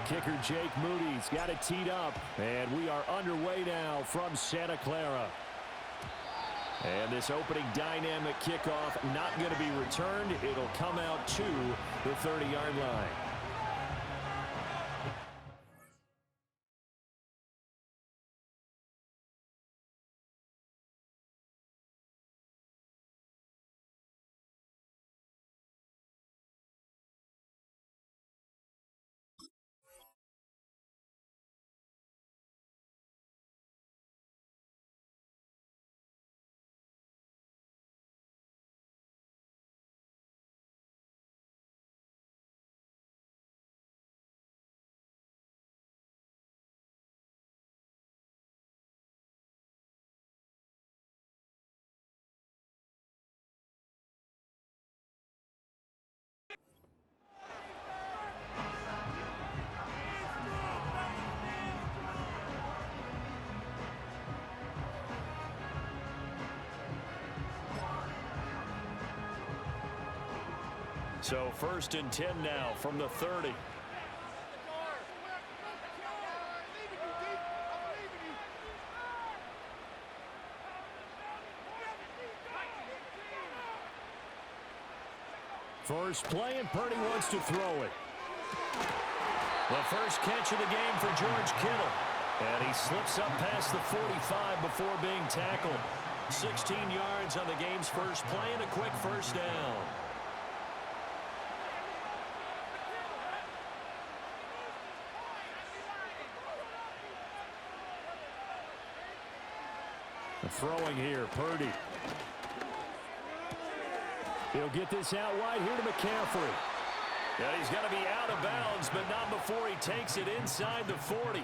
kicker, Jake Moody's got it teed up. And we are underway now from Santa Clara. And this opening dynamic kickoff not going to be returned. It'll come out to the 30-yard line. So 1st and 10 now from the 30. First play, and Purdy wants to throw it. The first catch of the game for George Kittle. And he slips up past the 45 before being tackled. 16 yards on the game's first play and a quick first down. Throwing here, Purdy. He'll get this out wide here to McCaffrey. Yeah, he's got to be out of bounds, but not before he takes it inside the 40.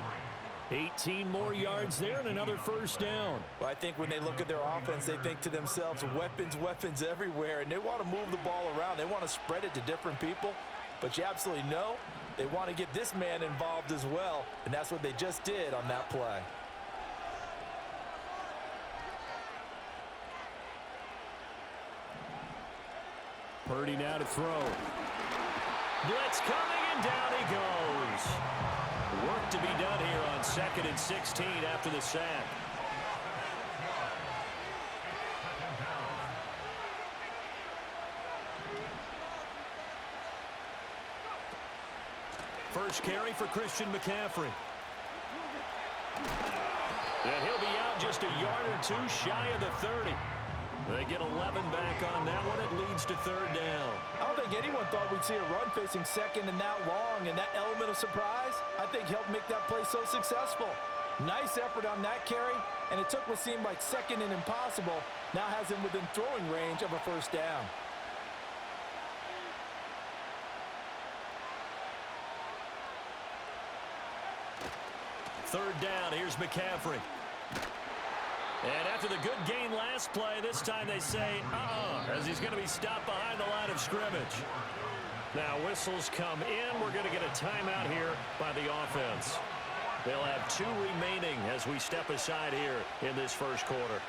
18 more yards there and another first down. Well, I think when they look at their offense, they think to themselves, weapons everywhere, and they want to move the ball around. They want to spread it to different people, but you absolutely know they want to get this man involved as well, and that's what they just did on that play. Purdy now to throw. Blitz coming, and down he goes. Work to be done here on 2nd and 16 after the sack. First carry for Christian McCaffrey. And he'll be out just a yard or two shy of the 30. They get 11 back on that one. It leads to 3rd down. I don't think anyone thought we'd see a run facing 2nd and that long, and that element of surprise, I think, helped make that play so successful. Nice effort on that carry, and it took what seemed like 2nd and impossible, now has him within throwing range of a first down. Third down, here's McCaffrey. And after the good gain last play, this time they say, as he's going to be stopped behind the line of scrimmage. Now whistles come in. We're going to get a timeout here by the offense. They'll have 2 remaining as we step aside here in this first quarter.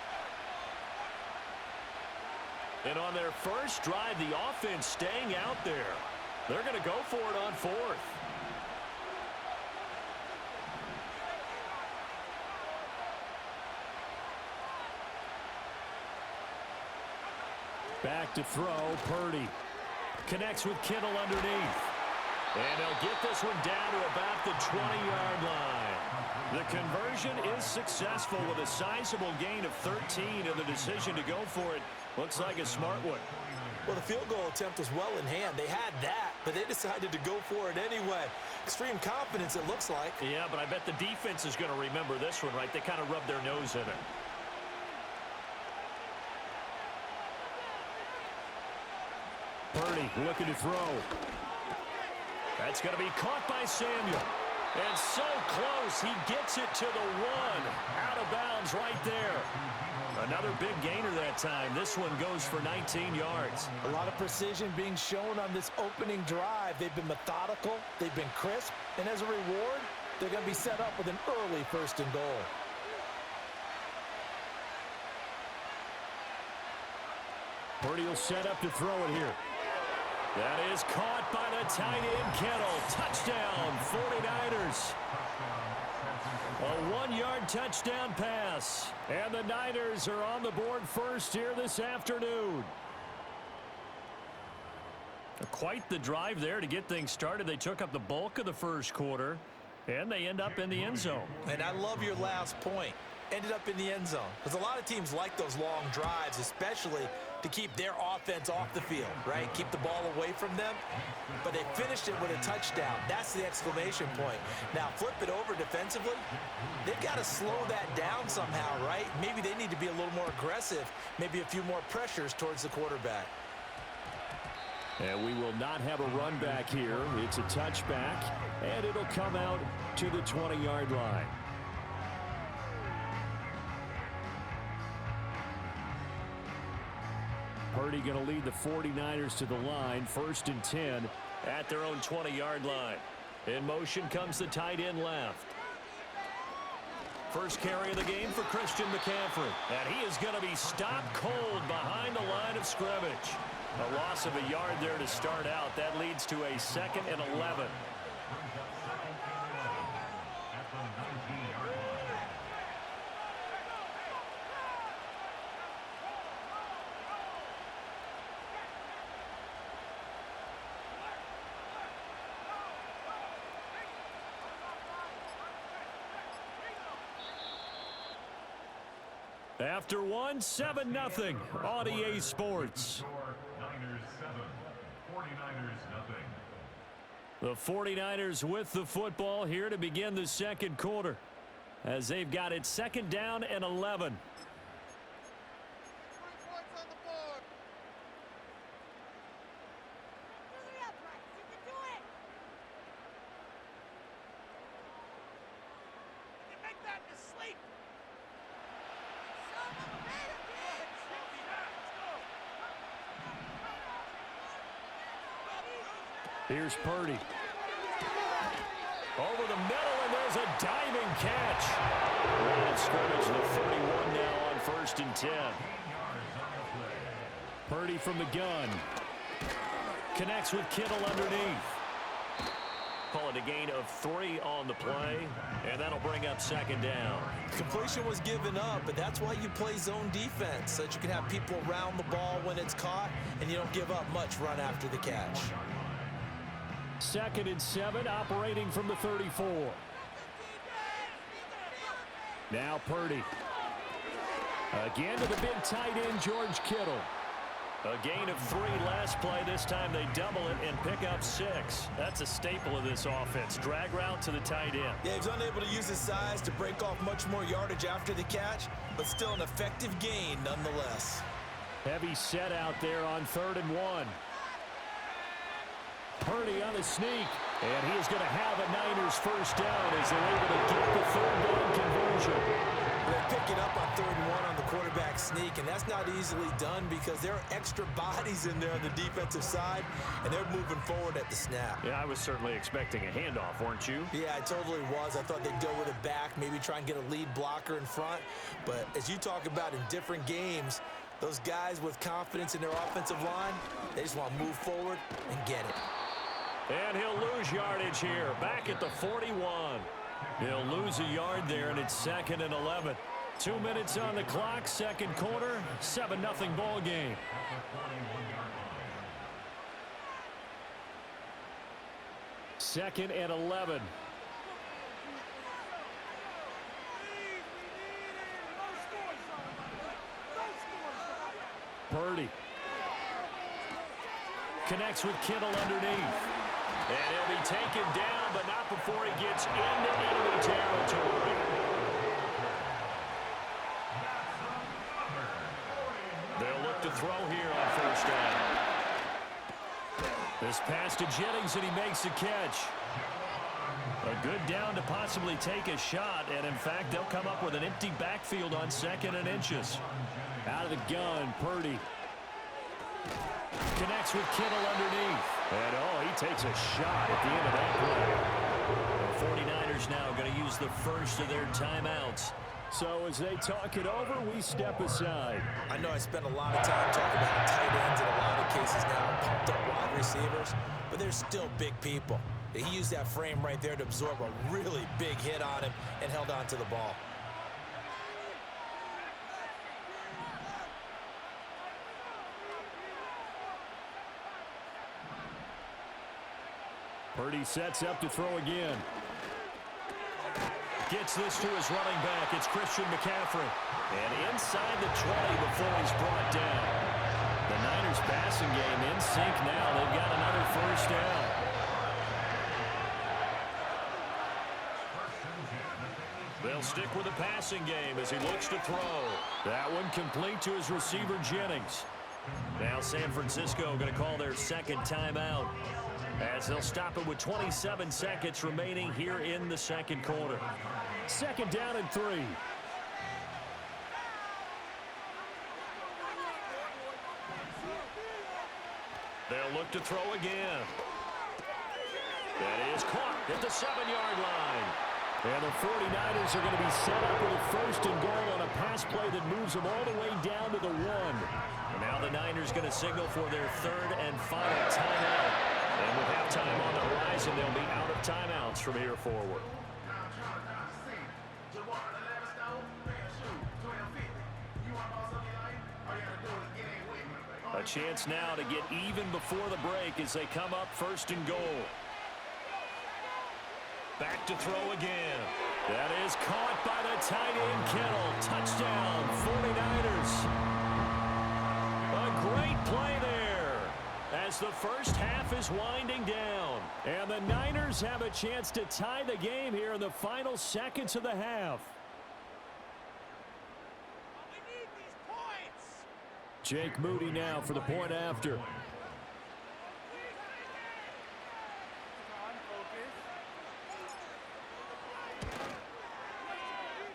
And on their first drive, the offense staying out there. They're going to go for it on 4th. Back to throw, Purdy. Connects with Kittle underneath. And they'll get this one down to about the 20-yard line. The conversion is successful with a sizable gain of 13, and the decision to go for it looks like a smart one. Well, the field goal attempt was well in hand. They had that, but they decided to go for it anyway. Extreme confidence, it looks like. Yeah, but I bet the defense is going to remember this one, right? They kind of rubbed their nose in it. Purdy looking to throw. That's going to be caught by Samuel. And so close, he gets it to the 1. Out of bounds right there. Another big gainer that time. This one goes for 19 yards. A lot of precision being shown on this opening drive. They've been methodical. They've been crisp. And as a reward, they're going to be set up with an early 1st and goal. Purdy will set up to throw it here. That is caught by the tight end, Kittle. Touchdown, 49ers. A 1-yard touchdown pass. And the Niners are on the board first here this afternoon. Quite the drive there to get things started. They took up the bulk of the first quarter, and they end up in the end zone. And I love your last point. Ended up in the end zone. Because a lot of teams like those long drives, especially to keep their offense off the field, right? Keep the ball away from them. But they finished it with a touchdown. That's the exclamation point. Now, flip it over defensively. They've got to slow that down somehow, right? Maybe they need to be a little more aggressive. Maybe a few more pressures towards the quarterback. And we will not have a run back here. It's a touchback, and it'll come out to the 20-yard line. Purdy going to lead the 49ers to the line, 1st and 10 at their own 20-yard line. In motion comes the tight end left. First carry of the game for Christian McCaffrey. And he is going to be stopped cold behind the line of scrimmage. A loss of a yard there to start out. That leads to a 2nd and 11. After one, 7-0 on EA Sports. The 49ers with the football here to begin the second quarter as they've got it 2nd down and 11. Here's Purdy. Over the middle, and there's a diving catch. Line of scrimmage, the 31 now on 1st and 10. Purdy from the gun. Connects with Kittle underneath. Call it a gain of 3 on the play, and that'll bring up 2nd down. Completion was given up, but that's why you play zone defense, so that you can have people around the ball when it's caught, and you don't give up much run after the catch. 2nd and 7, operating from the 34. Now Purdy. Again to the big tight end, George Kittle. A gain of 3 last play. This time they double it and pick up 6. That's a staple of this offense. Drag route to the tight end. Yeah, he was unable to use his size to break off much more yardage after the catch, but still an effective gain nonetheless. Heavy set out there on 3rd and 1. Purdy on the sneak, and he is going to have a Niners first down as they're able to get the 3rd down conversion. They pick it up on 3rd and 1 on the quarterback sneak, and that's not easily done because there are extra bodies in there on the defensive side, and they're moving forward at the snap. Yeah, I was certainly expecting a handoff, weren't you? Yeah, I totally was. I thought they'd go with it back, maybe try and get a lead blocker in front. But as you talk about in different games, those guys with confidence in their offensive line, they just want to move forward and get it. And he'll lose yardage here, back at the 41. He'll lose a yard there, and it's 2nd and 11. 2 minutes on the clock, 2nd quarter, 7-0 ball game. Second and 11. Purdy connects with Kittle underneath. And he'll be taken down, but not before he gets into enemy territory. They'll look to throw here on 1st down. This pass to Jennings, and he makes the catch. A good down to possibly take a shot, and in fact, they'll come up with an empty backfield on 2nd and inches. Out of the gun, Purdy connects with Kittle underneath. And, oh, he takes a shot at the end of that play. The 49ers now going to use the first of their timeouts. So as they talk it over, we step aside. I know I spent a lot of time talking about tight ends in a lot of cases now. Pumped up wide receivers, but they're still big people. He used that frame right there to absorb a really big hit on him and held on to the ball. Purdy sets up to throw again. Gets this to his running back. It's Christian McCaffrey. And inside the 20 before he's brought down. The Niners passing game in sync now. They've got another first down. They'll stick with the passing game as he looks to throw. That one complete to his receiver, Jennings. Now San Francisco going to call their second timeout, as they'll stop it with 27 seconds remaining here in the second quarter. Second down and 3. They'll look to throw again. That is caught at the 7-yard line. And the 49ers are going to be set up with a first and goal on a pass play that moves them all the way down to the 1. And now the Niners going to signal for their third and final timeout. And with halftime on the horizon, they'll be out of timeouts from here forward. A chance now to get even before the break as they come up first and goal. Back to throw again. That is caught by the tight end Kittle. Touchdown, 49ers. A great play there as the first half is winding down. And the Niners have a chance to tie the game here in the final seconds of the half. Jake Moody now for the point after.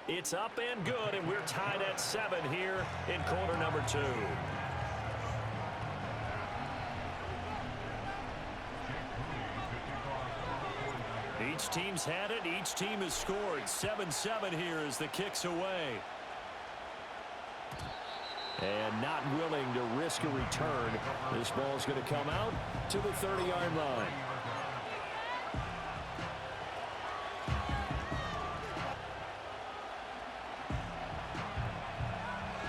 It's up and good, and we're tied at 7 here in quarter number 2. Each team's had it. Each team has scored. 7-7 here as the kick's away. And not willing to risk a return. This ball's going to come out to the 30-yard line.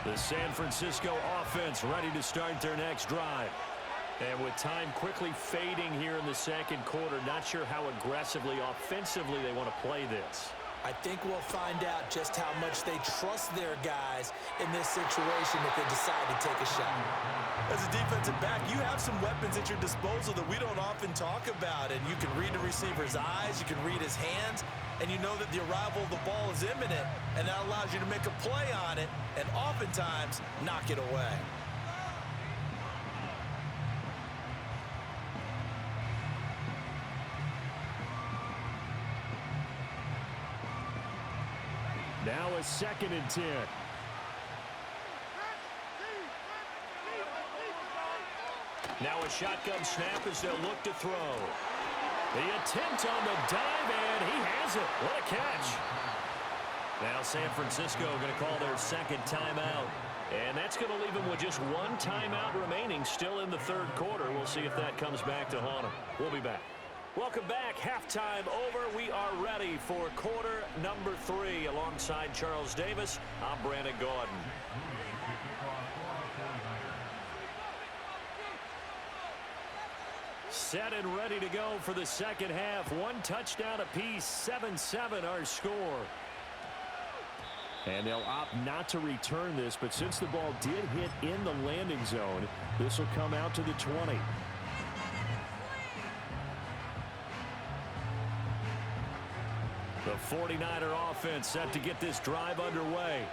The San Francisco offense ready to start their next drive. And with time quickly fading here in the second quarter, not sure how aggressively, offensively they want to play this. I think we'll find out just how much they trust their guys in this situation if they decide to take a shot. As a defensive back, you have some weapons at your disposal that we don't often talk about. And you can read the receiver's eyes, you can read his hands, and you know that the arrival of the ball is imminent, and that allows you to make a play on it and oftentimes knock it away. Now a 2nd and 10. Now a shotgun snap as they'll look to throw. The attempt on the dive, and he has it. What a catch. Now San Francisco going to call their second timeout. And that's going to leave them with just one timeout remaining still in the third quarter. We'll see if that comes back to haunt them. We'll be back. Welcome back. Halftime over. We are ready for quarter number 3. Alongside Charles Davis, I'm Brandon Gordon. Set and ready to go for the second half. One touchdown apiece. 7-7 our score. And they'll opt not to return this, but since the ball did hit in the landing zone, this will come out to the 20. The 49er offense set to get this drive underway.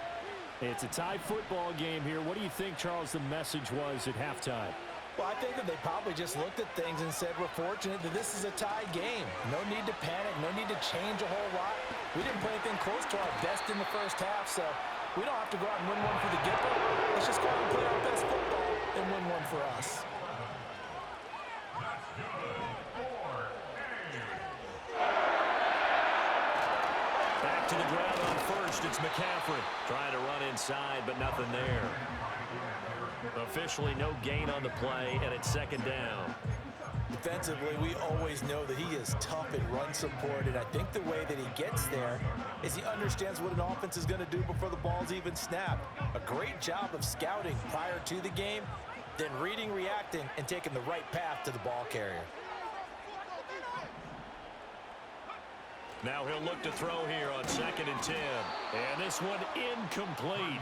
It's a tie football game here. What do you think, Charles, the message was at halftime? Well, I think that they probably just looked at things and said, we're fortunate that this is a tie game. No need to panic, no need to change a whole lot. We didn't play anything close to our best in the first half, so we don't have to go out and win one for the Gipper. Let's just go out and play our best football and win one for us. Back to the ground on first. It's McCaffrey trying to run inside, but nothing there. Officially no gain on the play, and it's second down. Defensively, we always know that he is tough in run support, and I think the way that he gets there is he understands what an offense is going to do before the ball's even snapped. A great job of scouting prior to the game, then reading, reacting, and taking the right path to the ball carrier. Now he'll look to throw here on 2nd and 10. And this one incomplete.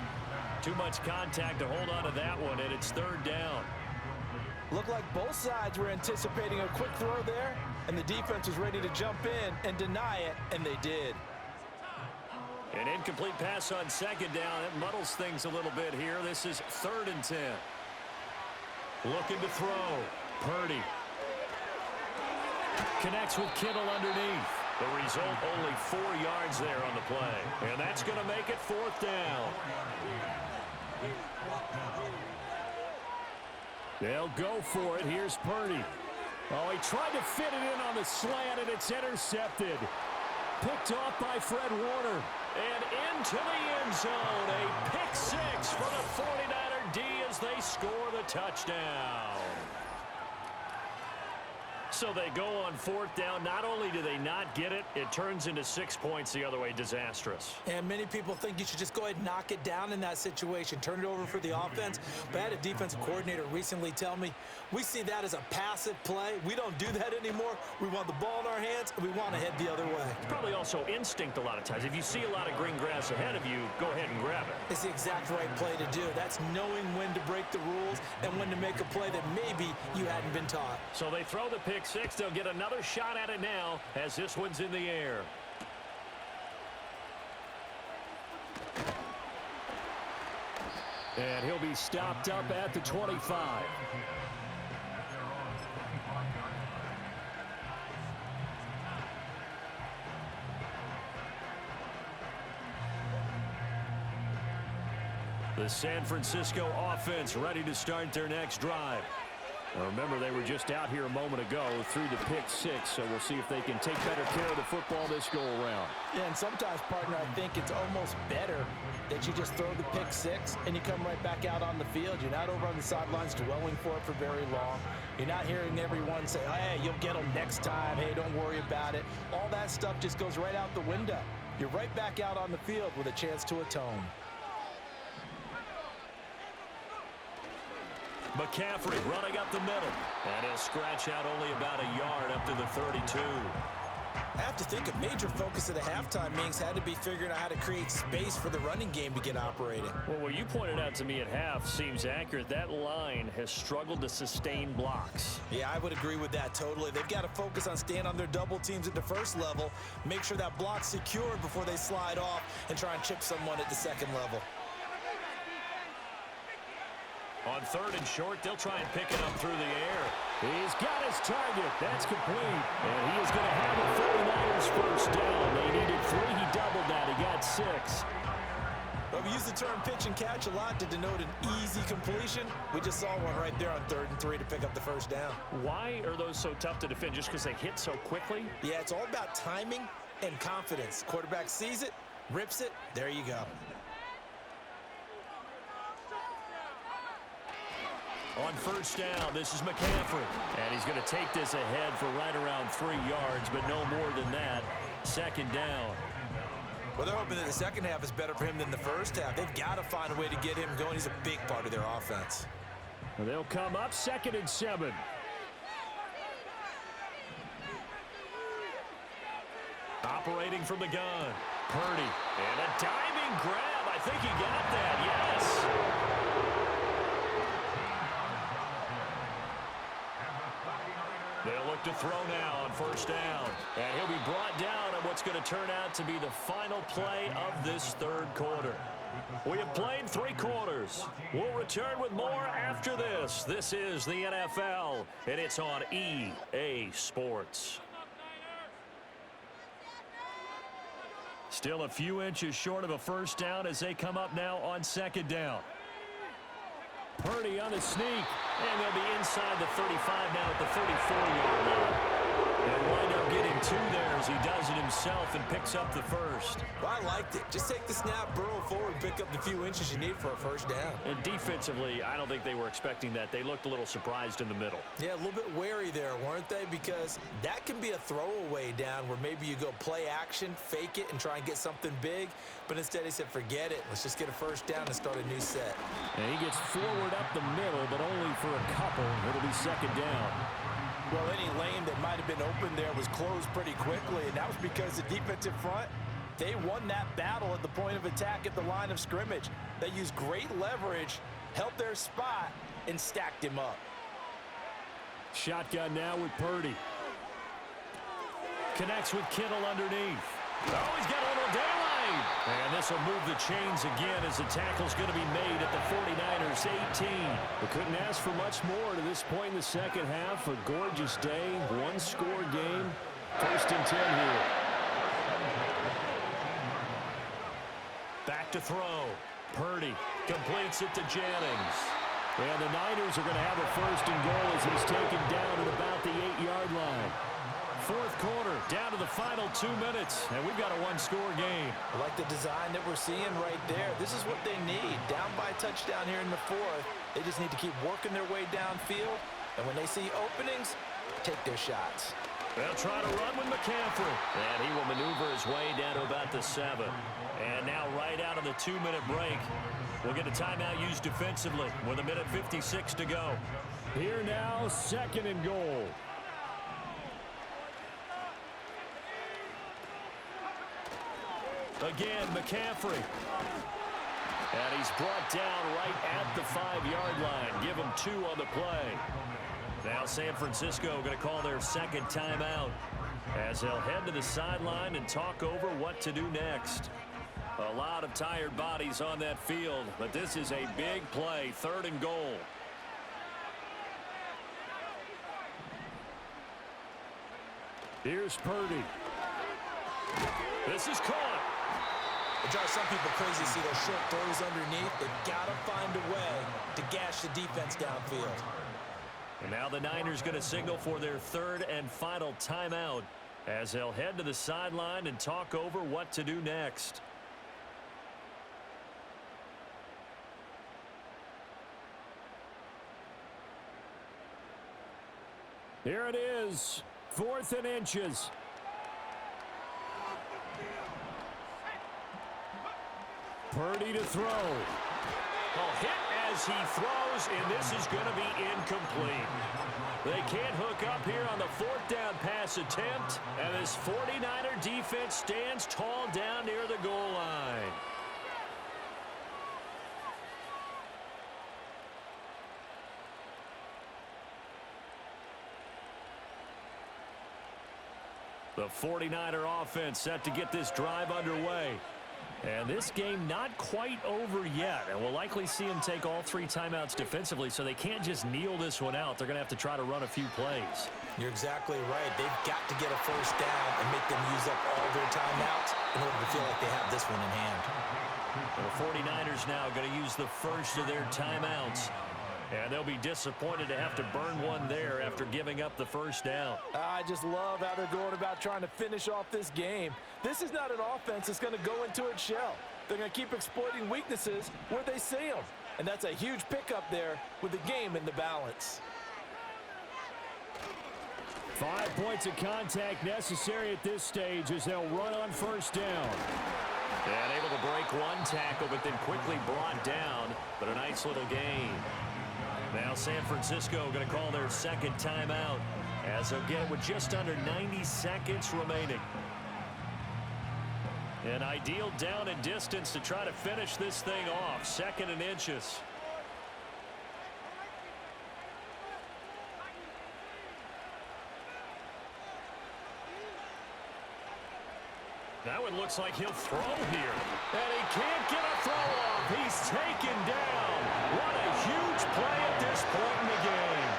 Too much contact to hold on to that one, and it's 3rd down. Looked like both sides were anticipating a quick throw there, and the defense was ready to jump in and deny it, and they did. An incomplete pass on 2nd down. That muddles things a little bit here. This is 3rd and 10. Looking to throw. Purdy. Connects with Kittle underneath. The result, only 4 yards there on the play. And that's going to make it 4th down. They'll go for it. Here's Purdy. Oh, he tried to fit it in on the slant, and it's intercepted. Picked off by Fred Warner. And into the end zone. A pick 6 for the 49er D as they score the touchdown. So they go on 4th down. Not only do they not get it, it turns into 6 points the other way. Disastrous. And many people think you should just go ahead and knock it down in that situation. Turn it over for the offense. But I had a defensive coordinator recently tell me, we see that as a passive play. We don't do that anymore. We want the ball in our hands, and we want to head the other way. It's probably also instinct a lot of times. If you see a lot of green grass ahead of you, go ahead and grab it. It's the exact right play to do. That's knowing when to break the rules and when to make a play that maybe you hadn't been taught. So they throw the pick 6. They'll get another shot at it now as this one's in the air. And he'll be stopped up at the 25. The San Francisco offense ready to start their next drive. Remember, they were just out here a moment ago through the pick 6, so we'll see if they can take better care of the football this go-around. Yeah, and sometimes, partner, I think it's almost better that you just throw the pick 6 and you come right back out on the field. You're not over on the sidelines dwelling for it for very long. You're not hearing everyone say, hey, you'll get them next time. Hey, don't worry about it. All that stuff just goes right out the window. You're right back out on the field with a chance to atone. McCaffrey running up the middle. And he'll scratch out only about a yard up to the 32. I have to think a major focus of the halftime meetings had to be figuring out how to create space for the running game to get operating. Well, what you pointed out to me at half seems accurate. That line has struggled to sustain blocks. Yeah, I would agree with that totally. They've got to focus on staying on their double teams at the first level, make sure that block's secured before they slide off and try and chip someone at the second level. On 3rd and short, they'll try and pick it up through the air. He's got his target. That's complete. And he is going to have the 49ers first down. They needed 3. He doubled that. He got 6. Well, we use the term pitch and catch a lot to denote an easy completion. We just saw one right there on 3rd and 3 to pick up the first down. Why are those so tough to defend? Just because they hit so quickly? Yeah, it's all about timing and confidence. Quarterback sees it, rips it, there you go. On 1st down, this is McCaffrey. And he's going to take this ahead for right around 3 yards, but no more than that. 2nd down. Well, they're hoping that the second half is better for him than the first half. They've got to find a way to get him going. He's a big part of their offense. And they'll come up 2nd and 7. Operating from the gun. Purdy. And a diving grab. I think he got that. Yes. They'll look to throw now on 1st down. And he'll be brought down on what's going to turn out to be the final play of this 3rd quarter. We have played 3 quarters. We'll return with more after this. This is the NFL, and it's on EA Sports. Still a few inches short of a first down as they come up now on 2nd down. Purdy on the sneak, and they'll be inside the 35 now at the 34-yard line. They'll wind up getting and 2 there as he does it himself and picks up the first. Well, I liked it. Just take the snap, burrow forward, pick up the few inches you need for a first down. And defensively, I don't think they were expecting that. They looked a little surprised in the middle. Yeah, a little bit wary there, weren't they? Because that can be a throwaway down where maybe you go play action, fake it, and try and get something big. But instead he said, forget it. Let's just get a first down and start a new set. And he gets forward up the middle, but only for a couple. It'll be second down. Well, any lane that might have been open there was closed pretty quickly, and that was because the defensive front, they won that battle at the point of attack at the line of scrimmage. They used great leverage, held their spot, and stacked him up. Shotgun now with Purdy. Connects with Kittle underneath. Oh, he's got a little daylight. And this will move the chains again as the tackle's going to be made at the 49ers 18. We couldn't ask for much more to this point in the second half. A gorgeous day, one-score game. First and 10 here. Back to throw. Purdy completes it to Jennings. And the Niners are going to have a first and goal as he's taken down at about the 8-yard line. Fourth quarter, down to the final 2 minutes, and we've got a one-score game. I like the design that we're seeing right there. This is what they need. Down by a touchdown here in the fourth. They just need to keep working their way downfield, and when they see openings, take their shots. They'll try to run with McCaffrey, and he will maneuver his way down to about the 7. And now right out of the 2-minute break, we'll get a timeout used defensively with 1:56 to go. Here now, second and goal. Again, McCaffrey. And he's brought down right at the 5-yard line. Give him 2 on the play. Now San Francisco going to call their second timeout as they'll head to the sideline and talk over what to do next. A lot of tired bodies on that field, but this is a big play, third and goal. Here's Purdy. This is caught. It drives some people crazy to see those short throws underneath. They've got to find a way to gash the defense downfield. And now the Niners going to signal for their third and final timeout as they'll head to the sideline and talk over what to do next. Here it is, 4th and inches. Purdy to throw. A hit as he throws, and this is going to be incomplete. They can't hook up here on the 4th down pass attempt, and this 49er defense stands tall down near the goal line. The 49er offense set to get this drive underway. And this game not quite over yet, and we'll likely see them take all 3 timeouts defensively, so they can't just kneel this one out. They're going to have to try to run a few plays. You're exactly right. They've got to get a first down and make them use up all their timeouts in order to feel like they have this one in hand. The 49ers now going to use the first of their timeouts. And they'll be disappointed to have to burn one there after giving up the first down. I just love how they're going about trying to finish off this game. This is not an offense that's going to go into its shell. They're going to keep exploiting weaknesses where they see them. And that's a huge pickup there with the game in the balance. 5 points of contact necessary at this stage as they'll run on first down. And able to break one tackle, but then quickly brought down. But a nice little gain. Now San Francisco going to call their second timeout as they'll get it with just under 90 seconds remaining. An ideal down and distance to try to finish this thing off. 2nd and inches. That one looks like he'll throw here. And he can't get a throw off. He's taken down. What a huge play at this point in the game.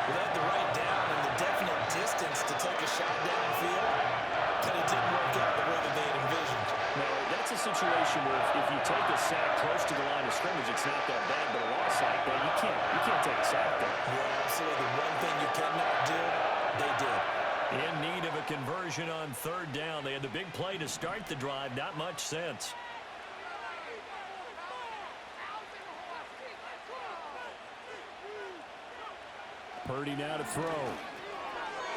He had the right down and the definite distance to take a shot downfield, but it didn't work out the way that they had envisioned. No, that's a situation where if you take a sack close to the line of scrimmage, it's not that bad, but a loss like that, you can't take a sack there. Yeah, absolutely. The one thing you cannot do, they did. In need of a conversion on third down. They had the big play to start the drive. Not much since. Purdy now to throw.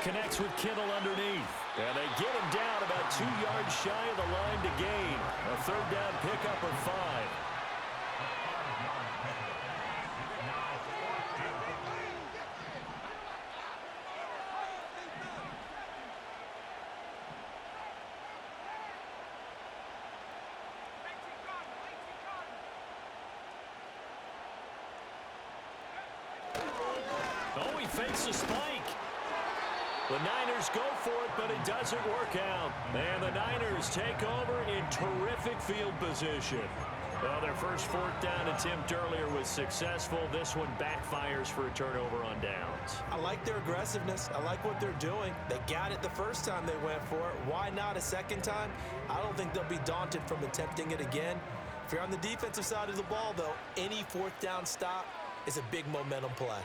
Connects with Kittle underneath. And they get him down about 2 yards shy of the line to gain. A third down pickup of 5. Oh, he fakes a spike. The Niners go for it, but it doesn't work out. And the Niners take over in terrific field position. Well, their first fourth down attempt earlier was successful. This one backfires for a turnover on downs. I like their aggressiveness. I like what they're doing. They got it the first time they went for it. Why not a second time? I don't think they'll be daunted from attempting it again. If you're on the defensive side of the ball, though, any fourth down stop is a big momentum play.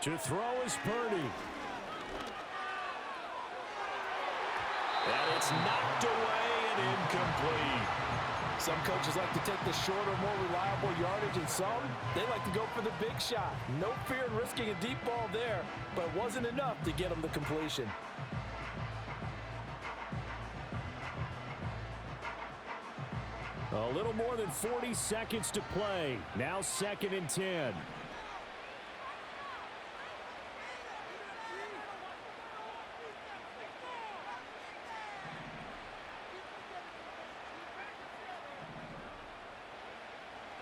To throw is Purdy. And it's knocked away and incomplete. Some coaches like to take the shorter, more reliable yardage, and some, they like to go for the big shot. No fear in risking a deep ball there, but it wasn't enough to get them the completion. A little more than 40 seconds to play. Now 2nd and 10.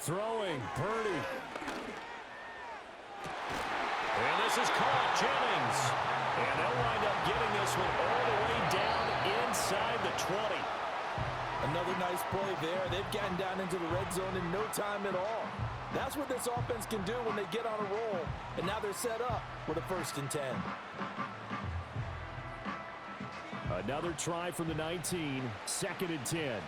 Throwing, Purdy. And this is caught, Jennings. And they'll wind up getting this one all the way down inside the 20. Another nice play there. They've gotten down into the red zone in no time at all. That's what this offense can do when they get on a roll. And now they're set up with a 1st and 10. Another try from the 19, 2nd and 10.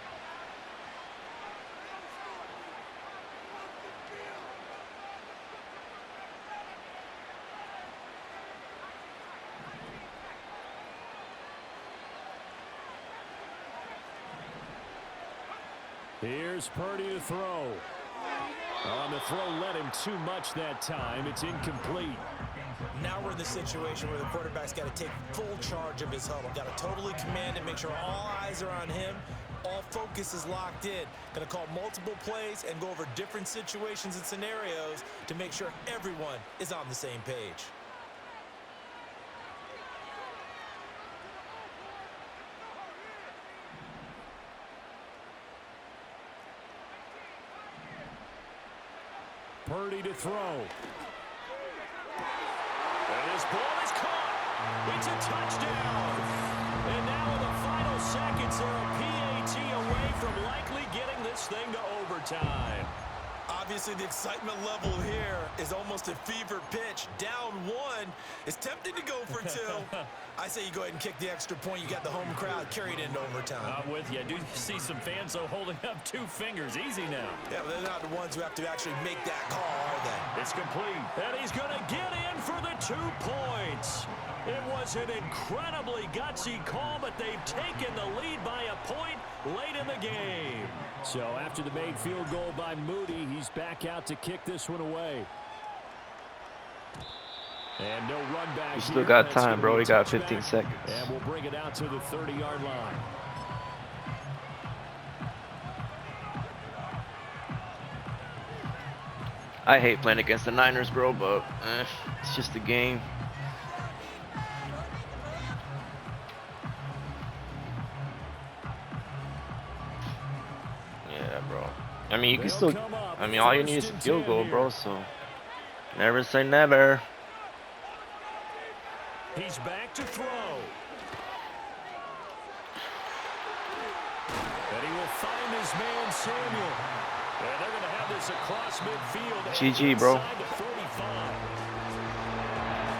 Here's Purdy to throw. The throw led him too much that time. It's incomplete. Now we're in the situation where the quarterback's got to take full charge of his huddle. Got to totally command it, make sure all eyes are on him. All focus is locked in. Going to call multiple plays and go over different situations and scenarios to make sure everyone is on the same page. Purdy to throw. And his ball is caught. It's a touchdown. And now in the final seconds, they're a PAT away from likely getting this thing to overtime. Obviously, the excitement level here is almost a fever pitch. Down 1 is tempted to go for 2. I say you go ahead and kick the extra point. You got the home crowd carried into overtime. I'm with you. I do see some fans, though, holding up 2 fingers. Easy now. Yeah, but they're not the ones who have to actually make that call, are they? It's complete. And he's going to get in for the 2 points. It was an incredibly gutsy call, but they've taken the lead by a point late in the game. So after the made field goal by Moody, he's back out to kick this one away. And no run back. You still got time, bro. You got 15 seconds. And we'll bring it out to the 30-yard line. I hate playing against the Niners, bro, but it's just a game. Yeah, bro. I mean, you can still. I mean, all you need is a field goal, bro. So never say never. He's back to throw. And he will find his man Samuel. And they're going to have this across midfield. GG, bro.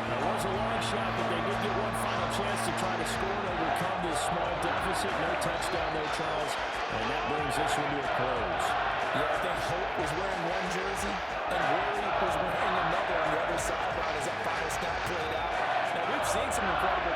That was a long shot, but they did get one final chance to try to score it over overcome this small deficit. No touchdown, no Charles. And that brings this one to a close. Yeah, I think Hope was wearing one jersey and Worley was wearing another on the other sideline as that final snap played out. Now, we've seen some incredible